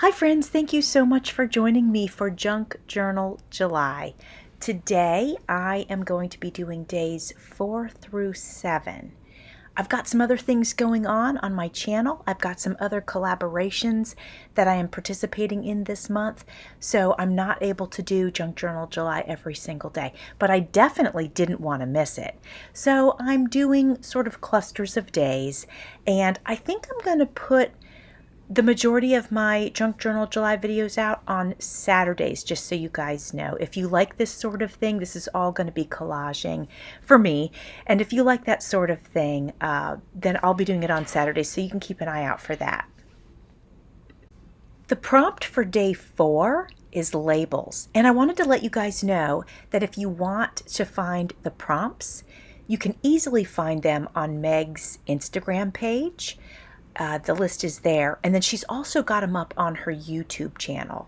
Hi friends, thank you so much for joining me for Junk Journal July. Today I am going to be doing days 4 through 7. I've got some other things going on my channel. I've got some other collaborations that I am participating in this month, so I'm not able to do Junk Journal July every single day, but I definitely didn't want to miss it. So I'm doing sort of clusters of days, and I think I'm going to put the majority of my Junk Journal July videos out on Saturdays, just so you guys know. If you like this sort of thing, this is all going to be collaging for me. And if you like that sort of thing, then I'll be doing it on Saturdays, so you can keep an eye out for that. The prompt for day 4 is labels. And I wanted to let you guys know that if you want to find the prompts, you can easily find them on Meg's Instagram page. The list is there, and then she's also got them up on her YouTube channel.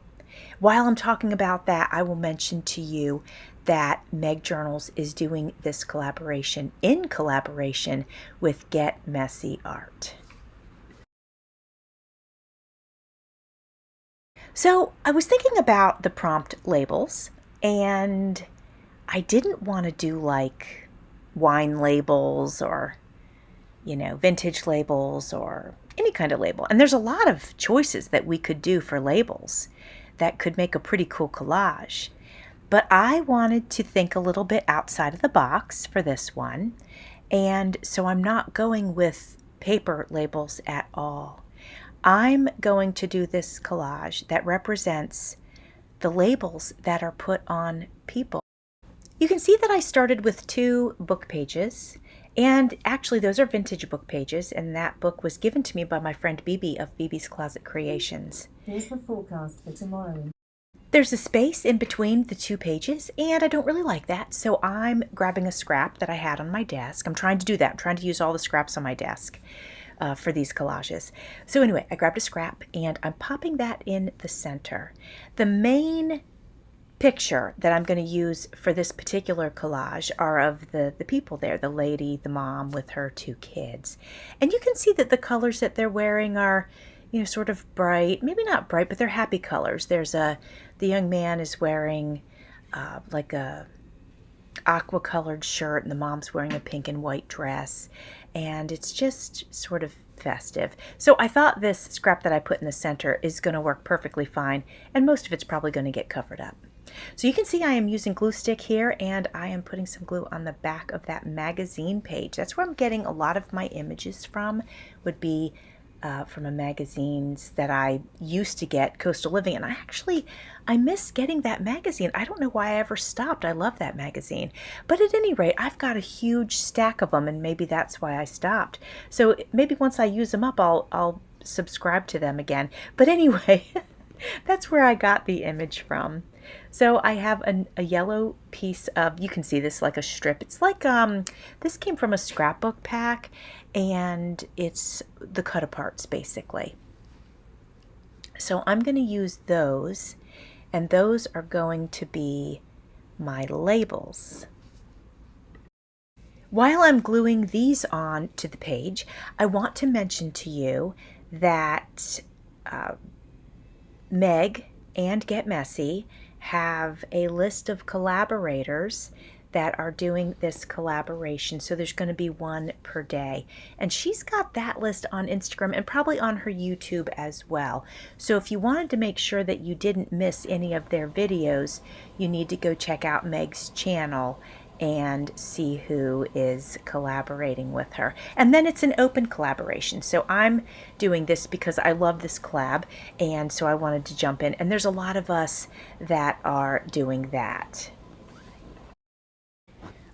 While I'm talking about that, I will mention to you that Meg Journals is doing this collaboration in collaboration with Get Messy Art. So I was thinking about the prompt labels, and I didn't want to do like wine labels or vintage labels or any kind of label. And there's a lot of choices that we could do for labels that could make a pretty cool collage. But I wanted to think a little bit outside of the box for this one. And so I'm not going with paper labels at all. I'm going to do this collage that represents the labels that are put on people. You can see that I started with 2 book pages, and actually those are vintage book pages, and that book was given to me by my friend Bibi of Bibi's Closet Creations. Here's the forecast for tomorrow. There's a space in between the 2 pages, and I don't really like that, so I'm grabbing a scrap that I had on my desk. I'm trying to do that. I'm trying to use all the scraps on my desk for these collages. So anyway, I grabbed a scrap, and I'm popping that in the center. The main picture that I'm going to use for this particular collage are of the people there, the lady, the mom with her 2 kids. And you can see that the colors that they're wearing are, sort of bright, maybe not bright, but they're happy colors. The young man is wearing like a aqua colored shirt, and the mom's wearing a pink and white dress, and it's just sort of festive. So I thought this scrap that I put in the center is going to work perfectly fine, and most of it's probably going to get covered up. So you can see I am using glue stick here, and I am putting some glue on the back of that magazine page. That's where I'm getting a lot of my images from, would be from the magazines that I used to get, Coastal Living, and I miss getting that magazine. I don't know why I ever stopped. I love that magazine. But at any rate, I've got a huge stack of them, and maybe that's why I stopped. So maybe once I use them up, I'll subscribe to them again. But anyway, that's where I got the image from. So I have a yellow piece of, you can see this like a strip. It's like, this came from a scrapbook pack, and it's the cut aparts basically. So I'm going to use those, and those are going to be my labels. While I'm gluing these on to the page, I want to mention to you that Meg and Get Messy have a list of collaborators that are doing this collaboration. So there's going to be 1 per day. And she's got that list on Instagram and probably on her YouTube as well. So if you wanted to make sure that you didn't miss any of their videos, you need to go check out Meg's channel and see who is collaborating with her. And then it's an open collaboration. So I'm doing this because I love this collab, and so I wanted to jump in. And there's a lot of us that are doing that.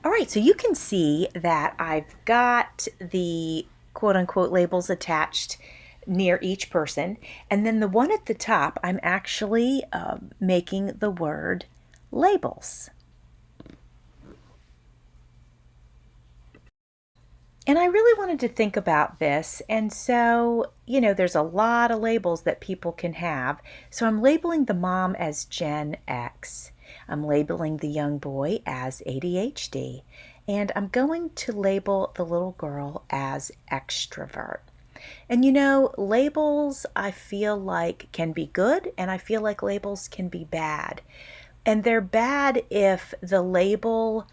All right, so you can see that I've got the quote-unquote labels attached near each person. And then the one at the top, I'm actually making the word labels. And I really wanted to think about this, and so, there's a lot of labels that people can have. So I'm labeling the mom as Gen X. I'm labeling the young boy as ADHD, and I'm going to label the little girl as extrovert. And you know, labels I feel like can be good, and I feel like labels can be bad. And they're bad if the label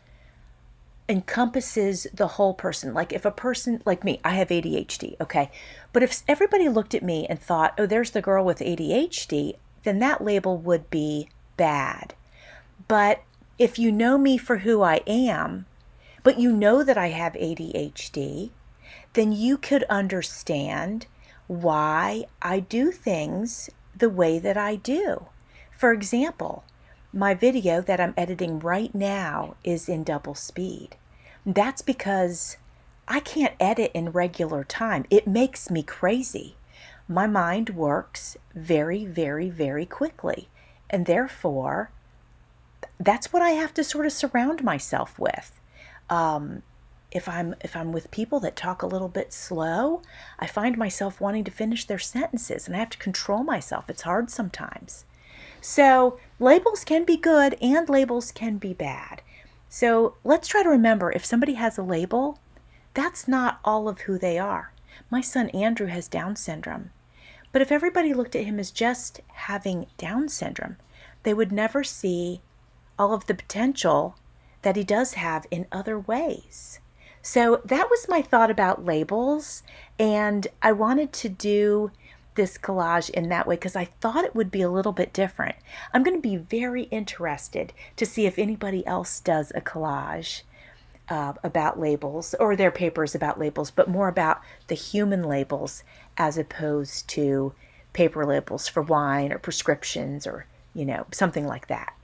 encompasses the whole person. Like if a person like me, I have ADHD, okay? But if everybody looked at me and thought, oh, there's the girl with ADHD, then that label would be bad. But if you know me for who I am, but you know that I have ADHD, then you could understand why I do things the way that I do. For example, my video that I'm editing right now is in double speed. That's because I can't edit in regular time. It makes me crazy. My mind works very, very, very quickly. And therefore, that's what I have to sort of surround myself with. If I'm with people that talk a little bit slow, I find myself wanting to finish their sentences, and I have to control myself. It's hard sometimes. So labels can be good and labels can be bad. So let's try to remember, if somebody has a label, that's not all of who they are. My son Andrew has Down syndrome. But if everybody looked at him as just having Down syndrome, they would never see all of the potential that he does have in other ways. So that was my thought about labels, and I wanted to do this collage in that way because I thought it would be a little bit different. I'm going to be very interested to see if anybody else does a collage about labels, or their papers about labels, but more about the human labels as opposed to paper labels for wine or prescriptions or, something like that.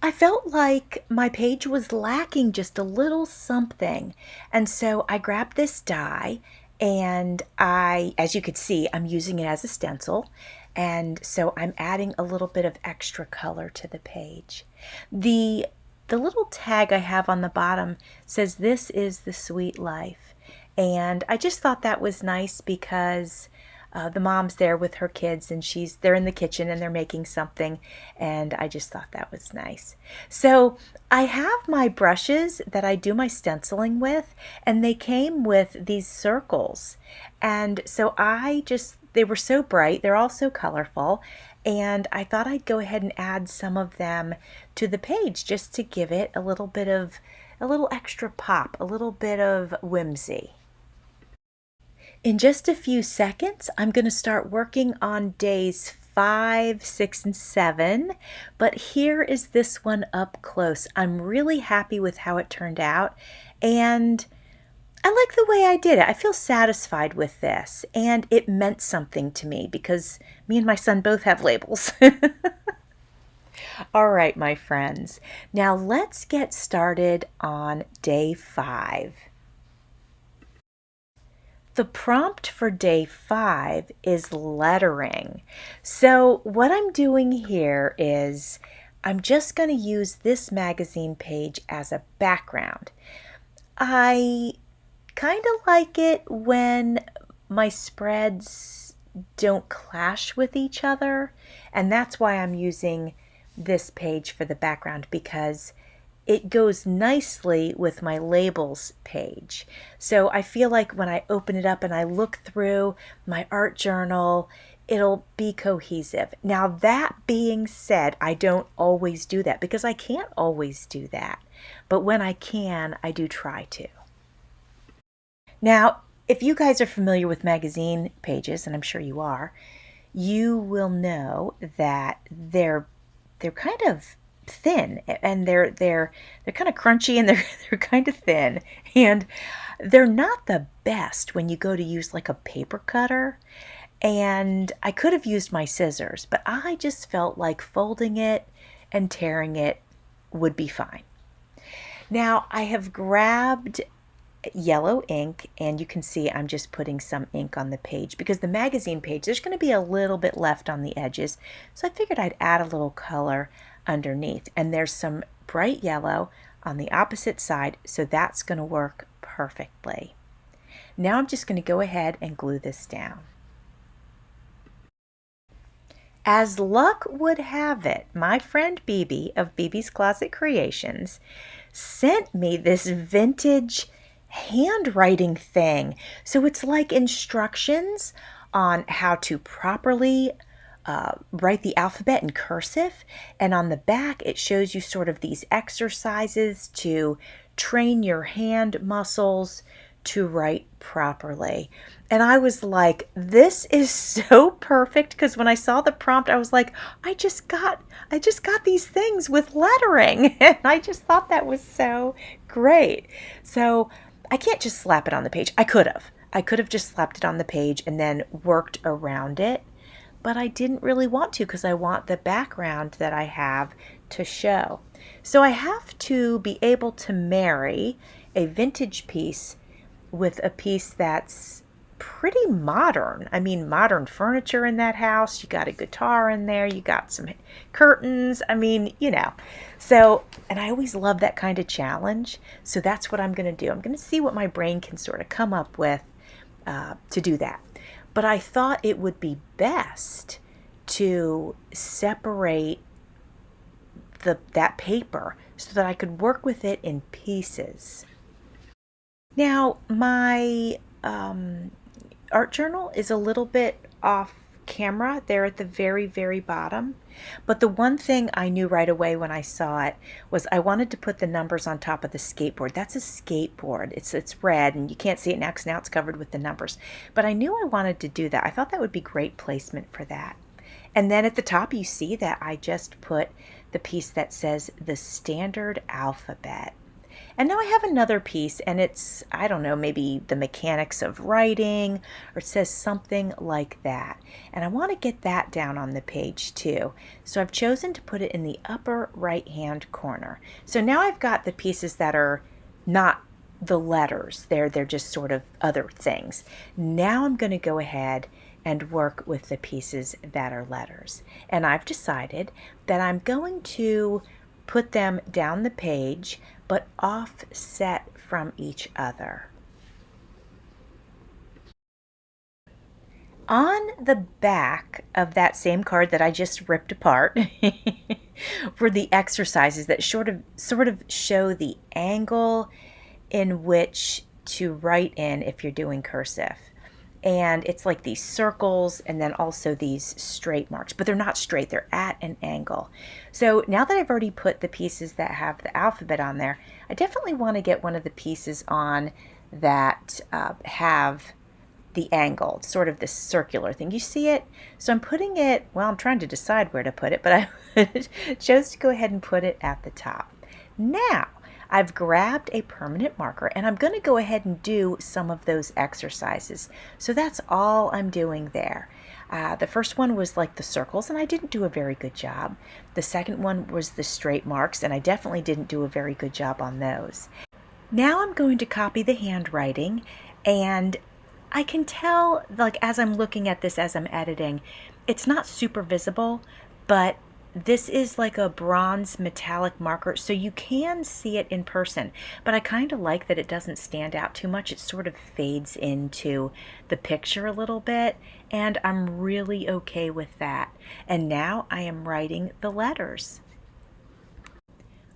I felt like my page was lacking just a little something. And so I grabbed this die, and as you could see, I'm using it as a stencil. And so I'm adding a little bit of extra color to the page. The little tag I have on the bottom says, "This is the sweet life." And I just thought that was nice because the mom's there with her kids, and they're in the kitchen and they're making something, and I just thought that was nice. So I have my brushes that I do my stenciling with, and they came with these circles, and so they were so bright, they're all so colorful, and I thought I'd go ahead and add some of them to the page just to give it a little extra pop, a little bit of whimsy. In just a few seconds, I'm going to start working on days 5, 6, and 7, but here is this one up close. I'm really happy with how it turned out, and I like the way I did it. I feel satisfied with this, and it meant something to me because me and my son both have labels. All right, my friends. Now let's get started on day 5. The prompt for day 5 is lettering. So what I'm doing here is I'm just going to use this magazine page as a background. I kind of like it when my spreads don't clash with each other, and that's why I'm using this page for the background, because it goes nicely with my labels page. So I feel like when I open it up and I look through my art journal, it'll be cohesive. Now, that being said, I don't always do that because I can't always do that. But when I can, I do try to. Now, if you guys are familiar with magazine pages, and I'm sure you are, you will know that they're kind of thin, and they're kind of crunchy, and they're kind of thin, and they're not the best when you go to use like a paper cutter. And I could have used my scissors, but I just felt like folding it and tearing it would be fine. Now I have grabbed yellow ink, and you can see I'm just putting some ink on the page because the magazine page, there's going to be a little bit left on the edges, so I figured I'd add a little color underneath, and there's some bright yellow on the opposite side, so that's going to work perfectly. Now I'm just going to go ahead and glue this down. As luck would have it, my friend Bibi of Bibi's Closet Creations sent me this vintage handwriting thing. So it's like instructions on how to properly write the alphabet in cursive. And on the back, it shows you sort of these exercises to train your hand muscles to write properly. And I was like, this is so perfect, because when I saw the prompt, I was like, I just got these things with lettering. And I just thought that was so great. So I can't just slap it on the page. I could have just slapped it on the page and then worked around it, but I didn't really want to, because I want the background that I have to show. So I have to be able to marry a vintage piece with a piece that's pretty modern. I mean, modern furniture in that house. You got a guitar in there. You got some curtains. I mean, So, and I always love that kind of challenge. So that's what I'm going to do. I'm going to see what my brain can sort of come up with to do that. But I thought it would be best to separate that paper so that I could work with it in pieces. Now, my art journal is a little bit off camera there at the very, very bottom. But the one thing I knew right away when I saw it was I wanted to put the numbers on top of the skateboard. That's a skateboard. It's red, and you can't see it now because now it's covered with the numbers. But I knew I wanted to do that. I thought that would be great placement for that. And then at the top, you see that I just put the piece that says the standard alphabet. And now I have another piece, and it's, I don't know, maybe the mechanics of writing, or it says something like that. And I want to get that down on the page too. So I've chosen to put it in the upper right-hand corner. So now I've got the pieces that are not the letters. They're just sort of other things. Now I'm going to go ahead and work with the pieces that are letters. And I've decided that I'm going to put them down the page, but offset from each other. On the back of that same card that I just ripped apart were the exercises that sort of show the angle in which to write in if you're doing cursive. And it's like these circles and then also these straight marks, but they're not straight, they're at an angle. So now that I've already put the pieces that have the alphabet on there, I definitely want to get one of the pieces on that have the angle, sort of this circular thing. You see it? So I'm putting it, well, I'm trying to decide where to put it, but I chose to go ahead and put it at the top. Now, I've grabbed a permanent marker, and I'm going to go ahead and do some of those exercises. So that's all I'm doing there. The first one was like the circles, and I didn't do a very good job. The second one was the straight marks, and I definitely didn't do a very good job on those. Now I'm going to copy the handwriting, and I can tell, like, as I'm looking at this, as I'm editing, it's not super visible, but this is like a bronze metallic marker, so you can see it in person, but I kind of like that it doesn't stand out too much. It sort of fades into the picture a little bit, and I'm really okay with that. And now I am writing the letters.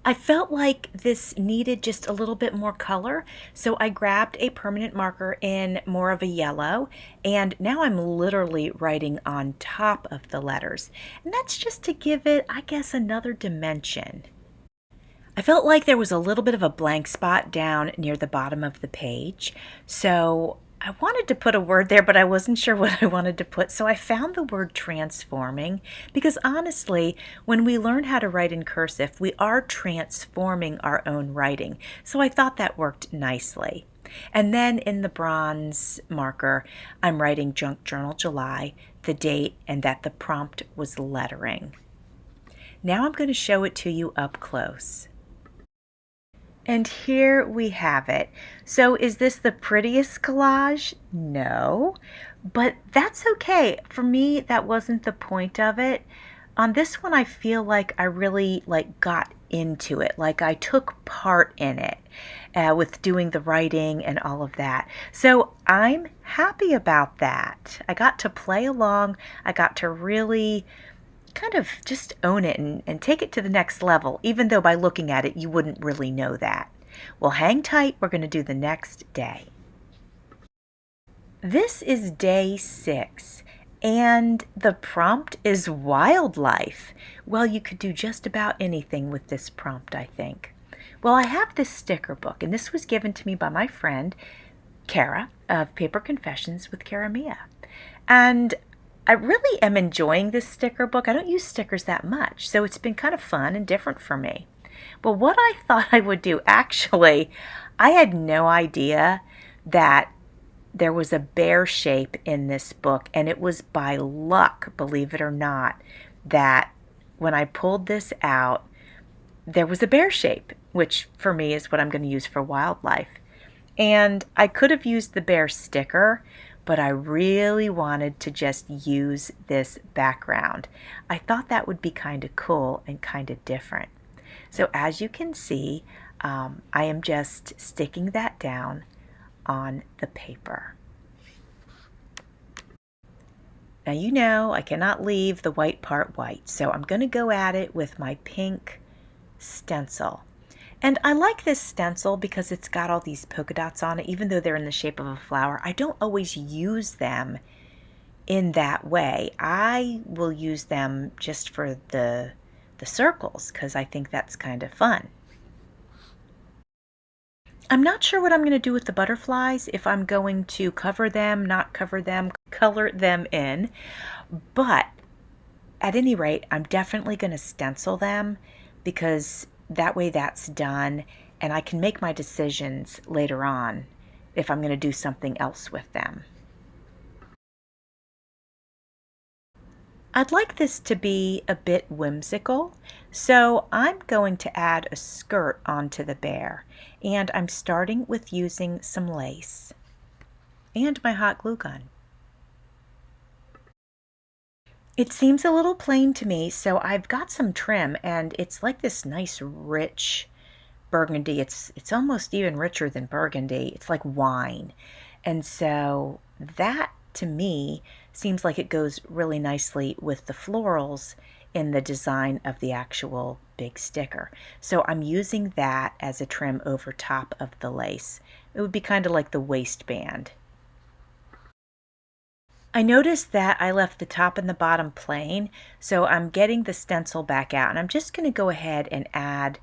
I felt like this needed just a little bit more color, so I grabbed a permanent marker in more of a yellow, and now I'm literally writing on top of the letters. And that's just to give it, I guess, another dimension. I felt like there was a little bit of a blank spot down near the bottom of the page, so I wanted to put a word there, but I wasn't sure what I wanted to put, so I found the word transforming, because honestly, when we learn how to write in cursive, we are transforming our own writing, so I thought that worked nicely. And then in the bronze marker, I'm writing JunkJournalJuly, the date, and that the prompt was lettering. Now I'm going to show it to you up close. And here we have it. So is this the prettiest collage? No, but that's okay. For me, that wasn't the point of it. On this one, I feel like I really got into it, like I took part in it with doing the writing and all of that. So I'm happy about that. I got to play along. I got to really kind of just own it and take it to the next level, even though by looking at it you wouldn't really know that. Well, hang tight. We're going to do the next day. This is day 6, and the prompt is wildlife. Well, you could do just about anything with this prompt, I think. Well, I have this sticker book, and this was given to me by my friend, Kara, of Paper Confessions with Kara Mia. And I really am enjoying this sticker book. I don't use stickers that much, so it's been kind of fun and different for me. Well, what I thought I would do, actually, I had no idea that there was a bear shape in this book, and it was by luck, believe it or not, that when I pulled this out, there was a bear shape, which for me is what I'm going to use for wildlife. And I could have used the bear sticker, but I really wanted to just use this background. I thought that would be kind of cool and kind of different. So as you can see, I am just sticking that down on the paper. Now you know I cannot leave the white part white, so I'm going to go at it with my pink stencil. And I like this stencil because it's got all these polka dots on it, even though they're in the shape of a flower. I don't always use them in that way. I will use them just for the circles because I think that's kind of fun. I'm not sure what I'm going to do with the butterflies, if I'm going to cover them, not cover them, color them in, but at any rate, I'm definitely going to stencil them because that way that's done and I can make my decisions later on if I'm going to do something else with them. I'd like this to be a bit whimsical, so I'm going to add a skirt onto the bear, and I'm starting with using some lace and my hot glue gun. It seems a little plain to me, so I've got some trim, and it's like this nice rich burgundy. It's almost even richer than burgundy. It's like wine. And so that to me seems like it goes really nicely with the florals in the design of the actual big sticker. So I'm using that as a trim over top of the lace. It would be kind of like the waistband. I noticed that I left the top and the bottom plain, so I'm getting the stencil back out, and I'm just going to go ahead and add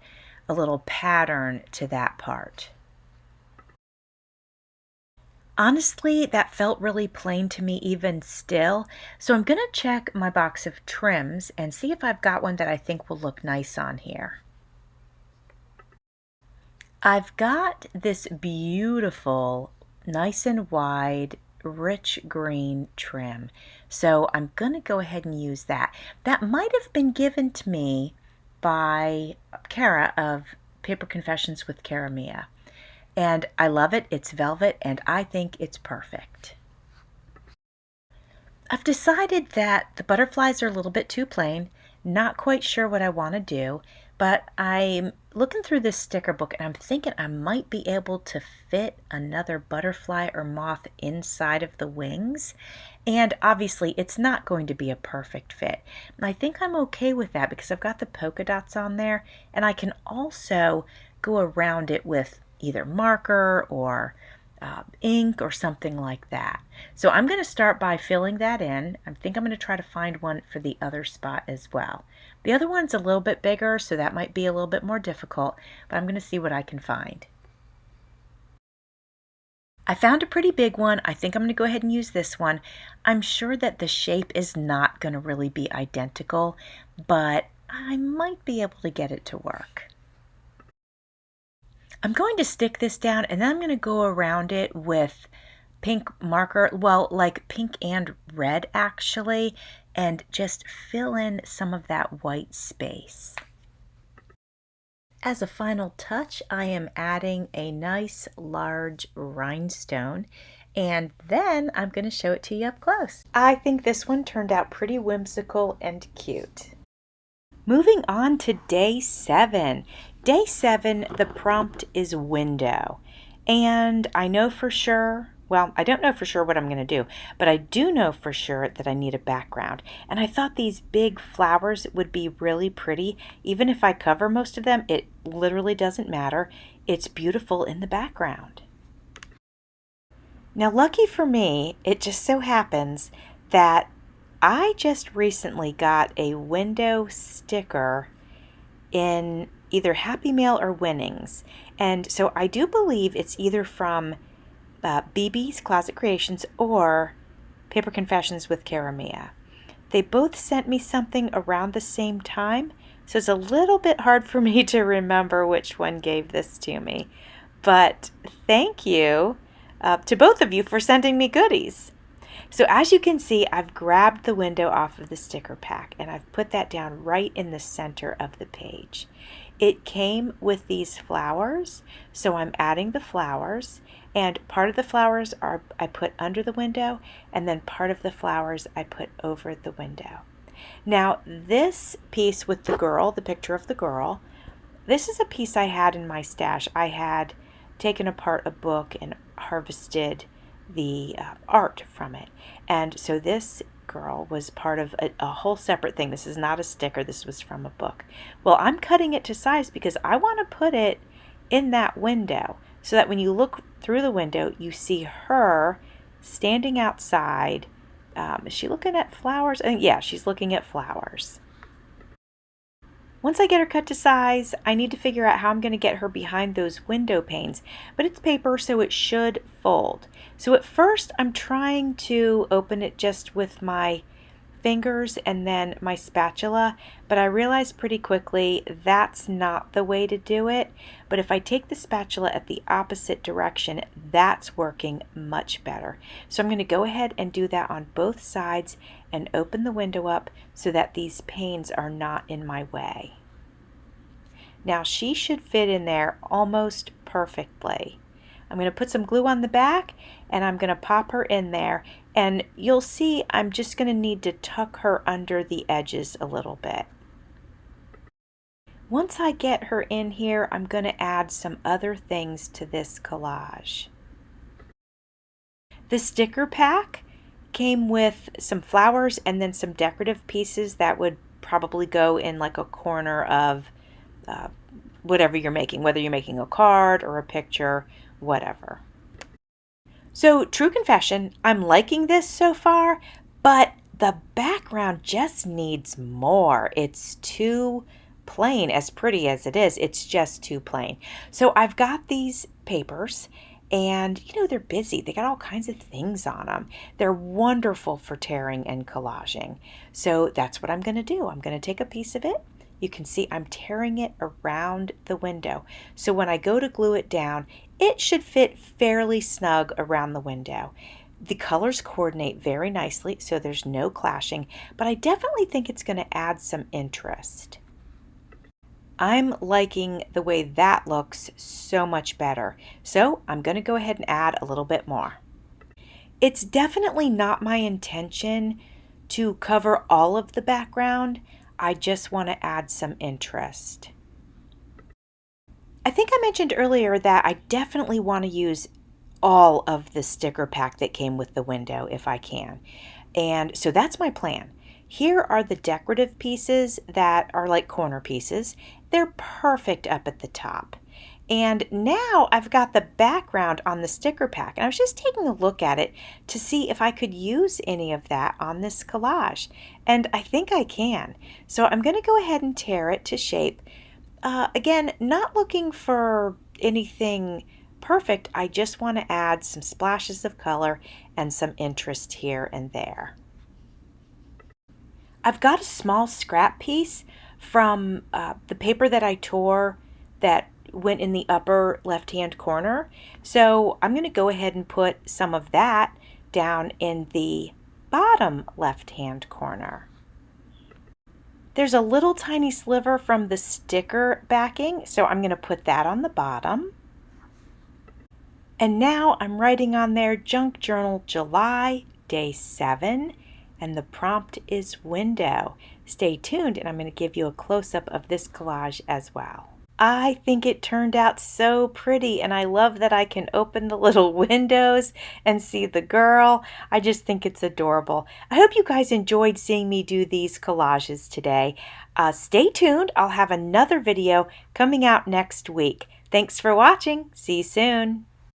a little pattern to that part. Honestly, that felt really plain to me even still, so I'm going to check my box of trims and see if I've got one that I think will look nice on here. I've got this beautiful, nice and wide, rich green trim, so I'm going to go ahead and use that. That might have been given to me by Kara of Paper Confessions with Kara Mia. And I love it. It's velvet, and I think it's perfect. I've decided that the butterflies are a little bit too plain. Not quite sure what I want to do, but I'm looking through this sticker book, and I'm thinking I might be able to fit another butterfly or moth inside of the wings. And obviously, it's not going to be a perfect fit. And I think I'm okay with that because I've got the polka dots on there, and I can also go around it with either marker or ink or something like that. So I'm going to start by filling that in. I think I'm going to try to find one for the other spot as well. The other one's a little bit bigger, so that might be a little bit more difficult, but I'm going to see what I can find. I found a pretty big one. I think I'm going to go ahead and use this one. I'm sure that the shape is not going to really be identical, but I might be able to get it to work. I'm going to stick this down, and then I'm going to go around it with pink marker, well, like pink and red actually, and just fill in some of that white space. As a final touch, I am adding a nice large rhinestone, and then I'm going to show it to you up close. I think this one turned out pretty whimsical and cute. Moving on to day 7. Day 7, the prompt is window. And I know for sure well, I don't know for sure what I'm going to do, but I do know for sure that I need a background. And I thought these big flowers would be really pretty. Even if I cover most of them, it literally doesn't matter. It's beautiful in the background. Now, lucky for me, it just so happens that I just recently got a window sticker in either Happy Mail or Winnings. And so I do believe it's either from BB's Closet Creations or Paper Confessions with Karamia. They both sent me something around the same time, so it's a little bit hard for me to remember which one gave this to me. But thank you to both of you for sending me goodies. So as you can see, I've grabbed the window off of the sticker pack and I've put that down right in the center of the page. It came with these flowers, so I'm adding the flowers, and part of the flowers I put under the window, and then part of the flowers I put over the window. Now this piece with the girl, the picture of the girl, this is a piece I had in my stash. I had taken apart a book and harvested the art from it, and so this girl was part of a whole separate thing. This is not a sticker, this was from a book. Well, I'm cutting it to size because I want to put it in that window so that when you look through the window you see her standing outside. Is she looking at flowers? Yeah, she's looking at flowers. Once I get her cut to size, I need to figure out how I'm going to get her behind those window panes, but it's paper so it should fold. So at first I'm trying to open it just with my fingers and then my spatula, but I realized pretty quickly that's not the way to do it. But if I take the spatula at the opposite direction, that's working much better. So I'm going to go ahead and do that on both sides and open the window up so that these panes are not in my way. Now she should fit in there almost perfectly. I'm going to put some glue on the back and I'm going to pop her in there, and you'll see I'm just going to need to tuck her under the edges a little bit. Once I get her in here, I'm going to add some other things to this collage. The sticker pack came with some flowers and then some decorative pieces that would probably go in like a corner of whatever you're making, whether you're making a card or a picture, whatever. So, true confession, I'm liking this so far, but the background just needs more. It's too plain, as pretty as it is, it's just too plain. So I've got these papers, and they're busy. They got all kinds of things on them. They're wonderful for tearing and collaging. So that's what I'm going to do. I'm going to take a piece of it. You can see I'm tearing it around the window. So when I go to glue it down, it should fit fairly snug around the window. The colors coordinate very nicely, so there's no clashing, but I definitely think it's going to add some interest. I'm liking the way that looks so much better. So I'm going to go ahead and add a little bit more. It's definitely not my intention to cover all of the background. I just want to add some interest. I think I mentioned earlier that I definitely want to use all of the sticker pack that came with the window if I can. And so that's my plan. Here are the decorative pieces that are like corner pieces. They're perfect up at the top. And now I've got the background on the sticker pack, and I was just taking a look at it to see if I could use any of that on this collage. And I think I can. So I'm going to go ahead and tear it to shape. Again, not looking for anything perfect. I just want to add some splashes of color and some interest here and there. I've got a small scrap piece from the paper that I tore that went in the upper left-hand corner. So I'm going to go ahead and put some of that down in the bottom left-hand corner. There's a little tiny sliver from the sticker backing, so I'm going to put that on the bottom. And now I'm writing on there Junk Journal July, day 7, and the prompt is window. Stay tuned and I'm going to give you a close-up of this collage as well. I think it turned out so pretty, and I love that I can open the little windows and see the girl. I just think it's adorable. I hope you guys enjoyed seeing me do these collages today. Stay tuned. I'll have another video coming out next week. Thanks for watching. See you soon.